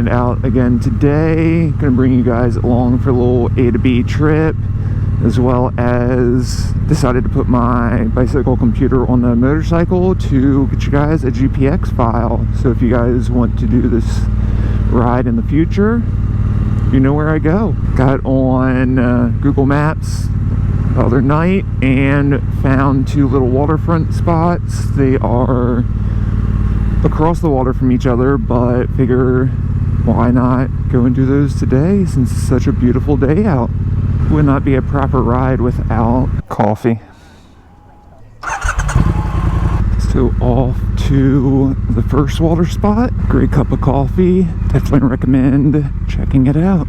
it out again today. Gonna bring you guys along for a little A to B trip, as well as decided to put my bicycle computer on the motorcycle to get you guys a GPX file. So if you guys want to do this ride in the future, you know where I go. Got on Google Maps the other night and found two little waterfront spots. They are across the water from each other, but figure why not go and do those today since it's such a beautiful day out. Would not be a proper ride without coffee. So off to the first water spot. Great cup of coffee. Definitely recommend checking it out.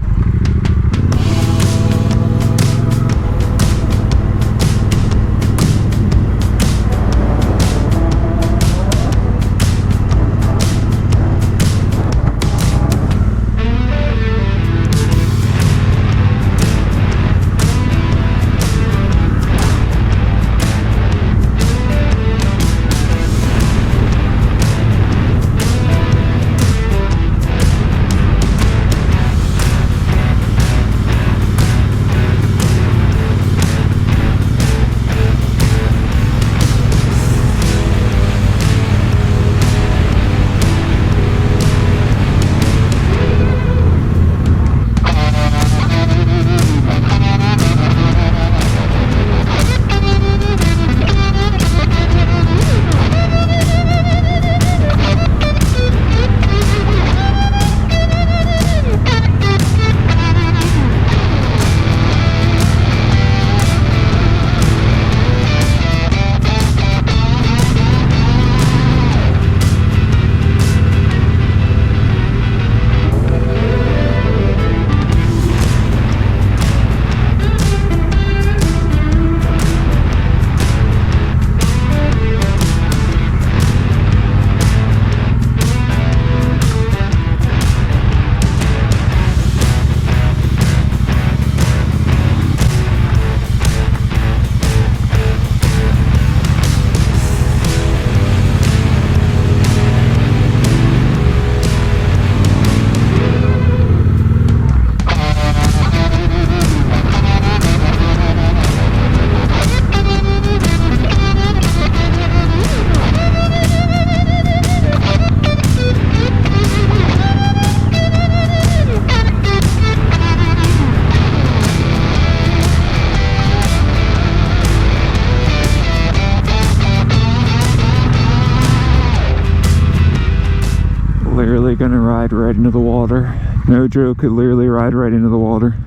Literally gonna ride right into the water. No joke, could literally ride right into the water.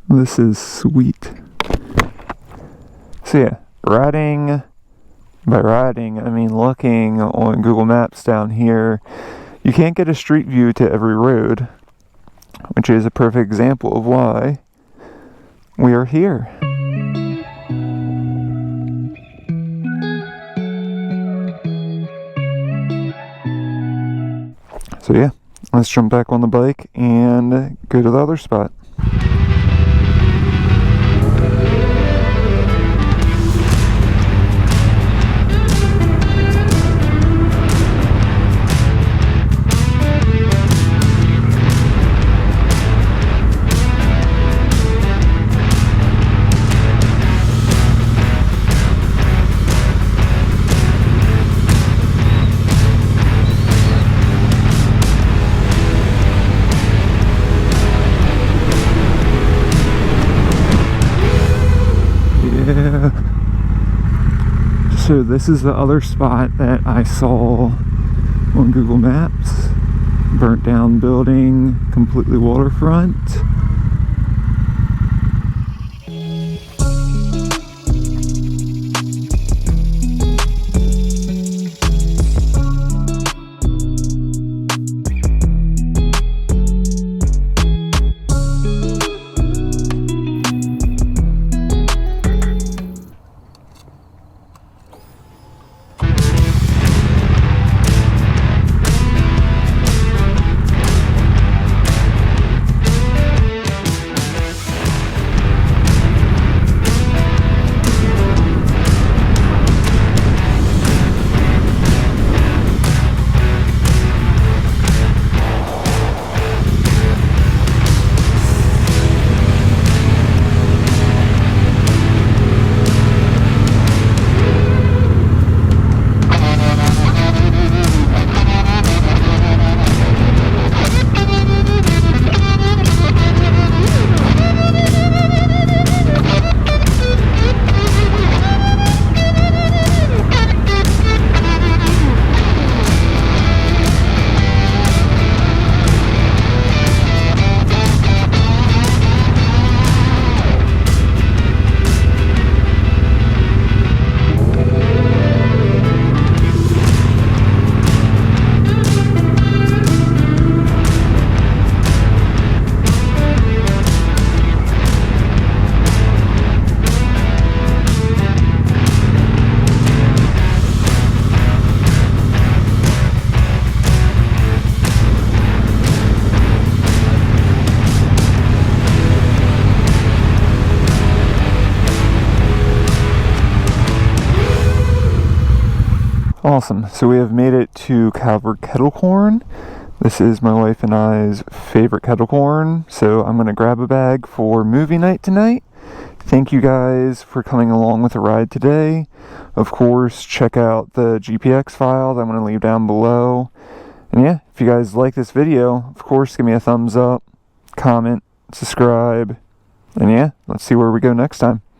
This is sweet. So yeah, riding, by riding, I mean looking on Google Maps down here, you can't get a street view to every road, which is a perfect example of why we are here. So yeah, let's jump back on the bike and go to the other spot. So this is the other spot that I saw on Google Maps. Burnt down building, completely waterfront. Awesome. So we have made it to Calvert Kettle Corn. This is my wife and I's favorite kettle corn. So I'm going to grab a bag for movie night tonight. Thank you guys for coming along with the ride today. Of course, check out the GPX file that I'm going to leave down below. And yeah, if you guys like this video, of course, give me a thumbs up, comment, subscribe. And yeah, let's see where we go next time.